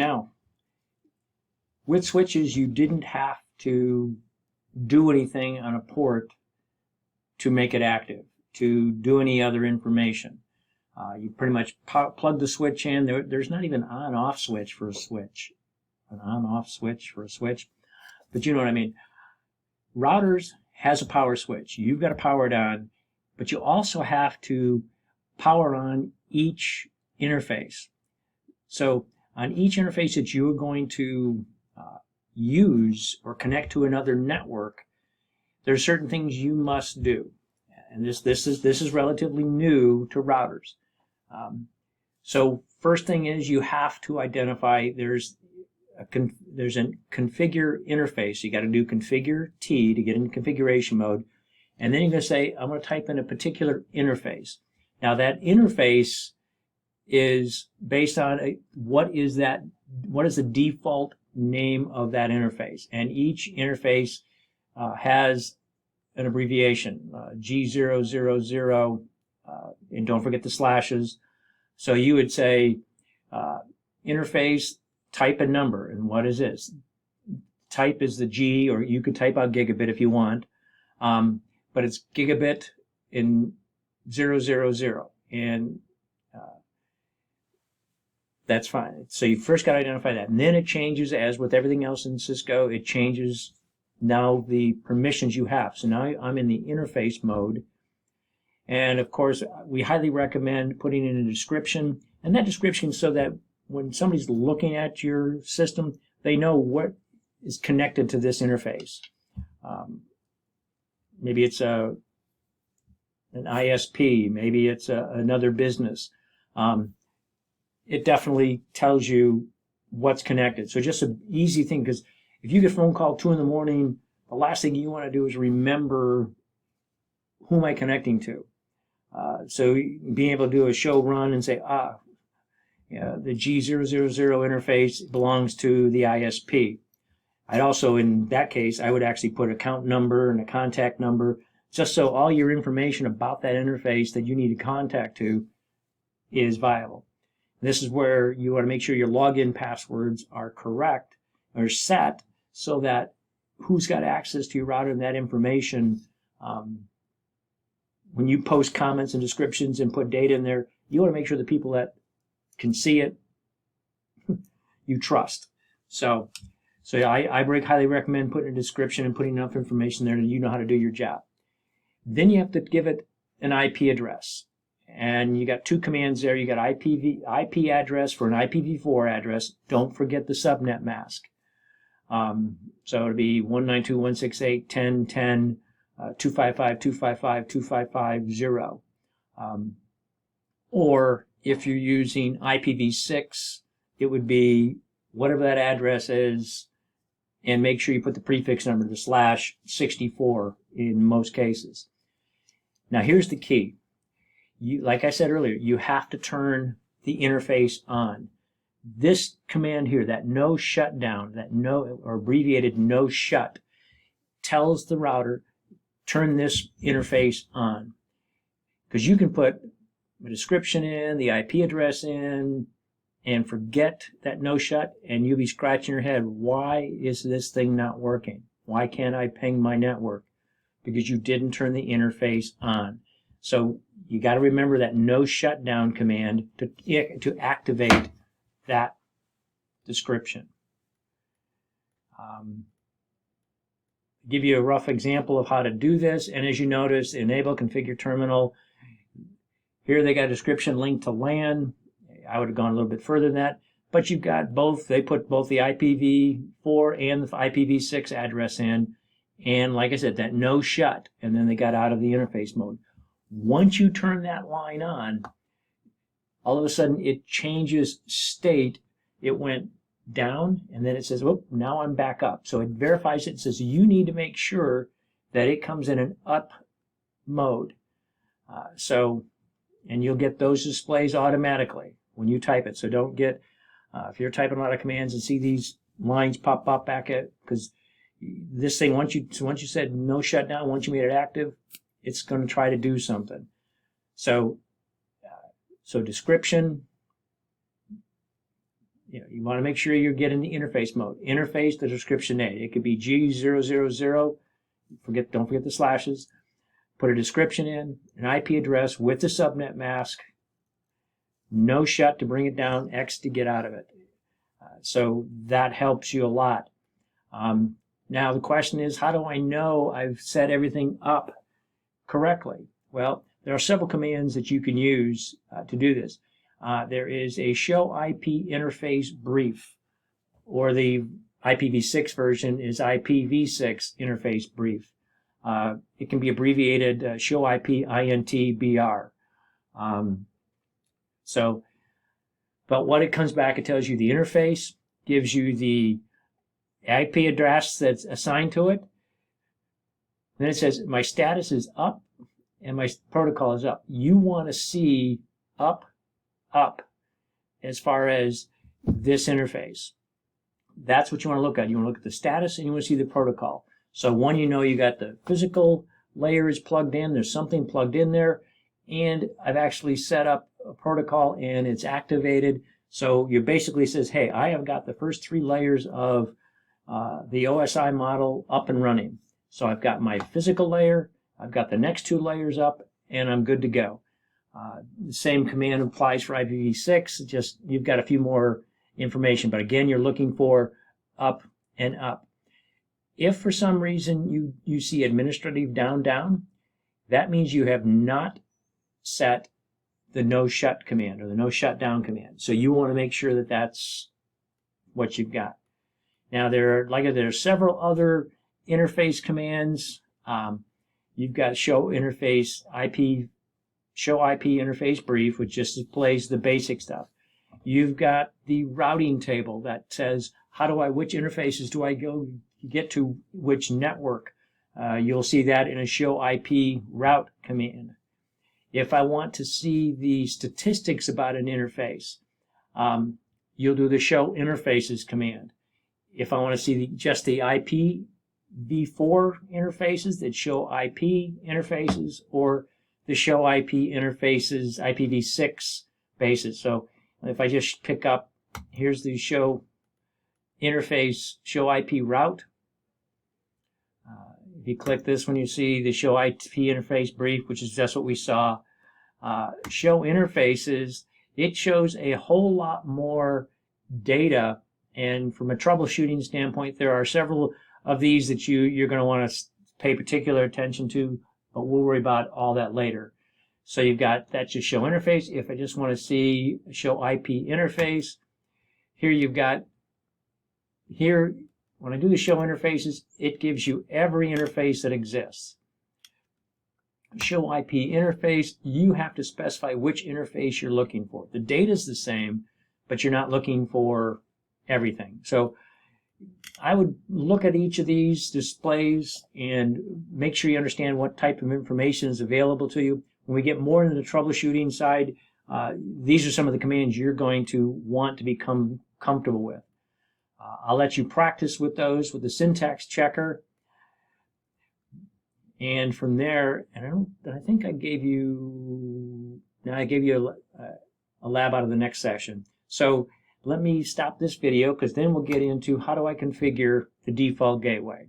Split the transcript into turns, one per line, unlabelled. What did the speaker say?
Now, with switches, you didn't have to do anything on a port to make it active, to do any other information. You pretty much plug the switch in. There's not even an on-off switch for a switch. An on-off switch for a switch. But you know what I mean. Routers has a power switch. You've got to power it on, but you also have to power on each interface. So on each interface that you're going to use or connect to another network, there's certain things you must do. And this is relatively new to routers. So first thing is you have to identify there's a configure interface. You got to do configure T to get into configuration mode, and then you're going to say I'm going to type in a particular interface. Now that interface is based on what is the default name of that interface, and each interface has an abbreviation, G000, and don't forget the slashes. So you would say interface, type a number, and what is this? Type is the G, or you could type out gigabit if you want, but it's gigabit in 000, and that's fine. So you first got to identify that, and then it changes, as with everything else in Cisco, it changes now the permissions you have. So now I'm in the interface mode, and of course we highly recommend putting in a description, and that description so that when somebody's looking at your system, they know what is connected to this interface. Maybe it's an ISP, maybe it's another business. It definitely tells you what's connected. So just an easy thing, because if you get a phone call 2 in the morning, the last thing you want to do is remember who am I connecting to. So being able to do a show run and say, the G000 interface belongs to the ISP. I'd also, in that case, I would actually put account number and a contact number, just so all your information about that interface that you need to contact to is viable. And this is where you want to make sure your login passwords are correct or set, so that who's got access to your router and that information, when you post comments and descriptions and put data in there, you want to make sure the people that can see it, you trust. So I highly recommend putting a description and putting enough information there that you know how to do your job. Then you have to give it an IP address. And you got 2 commands there. You got IP address for an IPv4 address. Don't forget the subnet mask. So it'll be 192.168.10.10, 255.255.255.0. Or if you're using IPv6, it would be whatever that address is, and make sure you put the prefix number, the /64 in most cases. Now here's the key. Like I said earlier, you have to turn the interface on. This command here, that no shutdown, that no, or abbreviated no shut, tells the router, turn this interface on. Because you can put a description in, the IP address in, and forget that no shut, and you'll be scratching your head. Why is this thing not working? Why can't I ping my network? Because you didn't turn the interface on. So you got to remember that no shutdown command to activate that description. Give you a rough example of how to do this, and as you notice, enable configure terminal. Here they got a description linked to LAN. I would have gone a little bit further than that, but you've got both. They put both the IPv4 and the IPv6 address in, and like I said, that no shut, and then they got out of the interface mode. Once you turn that line on, all of a sudden it changes state. It went down, and then it says, "Oh, now I'm back up." So it verifies it and says you need to make sure that it comes in an up mode. And you'll get those displays automatically when you type it. So don't get, if you're typing a lot of commands and see these lines pop up back at, because this thing, once you said no shutdown, once you made it active, it's going to try to do something. So description, You want to make sure you're getting the interface mode. Interface the description A. It could be G000. Don't forget the slashes. Put a description in, an IP address with the subnet mask. No shut to bring it down, X to get out of it. So that helps you a lot. Now the question is, how do I know I've set everything up correctly? Well, there are several commands that you can use to do this. There is a show IP interface brief, or the IPv6 version is IPv6 interface brief. It can be abbreviated show IP INTBR. But what it comes back, it tells you the interface, gives you the IP address that's assigned to it. Then it says my status is up and my protocol is up. You want to see up as far as this interface. That's what you want to look at. You want to look at the status and you want to see the protocol. So one, you got the physical layer is plugged in. There's something plugged in there. And I've actually set up a protocol and it's activated. So you basically says, hey, I have got the first 3 layers of the OSI model up and running. So I've got my physical layer, I've got the next 2 layers up, and I'm good to go. The same command applies for IPv6, just you've got a few more information. But again, you're looking for up and up. If for some reason you see administrative down, that means you have not set the no shut command or the no shutdown command. So you want to make sure that that's what you've got. Now there are several other interface commands. You've got show IP interface brief, which just displays the basic stuff. You've got the routing table that says which interfaces do I get to which network. You'll see that in a show IP route command. If I want to see the statistics about an interface, you'll do the show interfaces command. If I want to see just the IPv4 interfaces that show IP interfaces, or the show IP interfaces IPv6 bases. So if I just pick up, here's the show interface show IP route. If you click this one, you see the show IP interface brief, which is just what we saw. Show interfaces, it shows a whole lot more data, and from a troubleshooting standpoint, there are several of these that you're going to want to pay particular attention to, but we'll worry about all that later. So you've got that just show interface. If I just want to see show IP interface, when I do the show interfaces, it gives you every interface that exists. Show IP interface, you have to specify which interface you're looking for. The data is the same, but you're not looking for everything. So I would look at each of these displays and make sure you understand what type of information is available to you. When we get more into the troubleshooting side, these are some of the commands you're going to want to become comfortable with. I'll let you practice with those with the syntax checker. And from there, I think I gave you a lab out of the next session. So let me stop this video, because then we'll get into how do I configure the default gateway.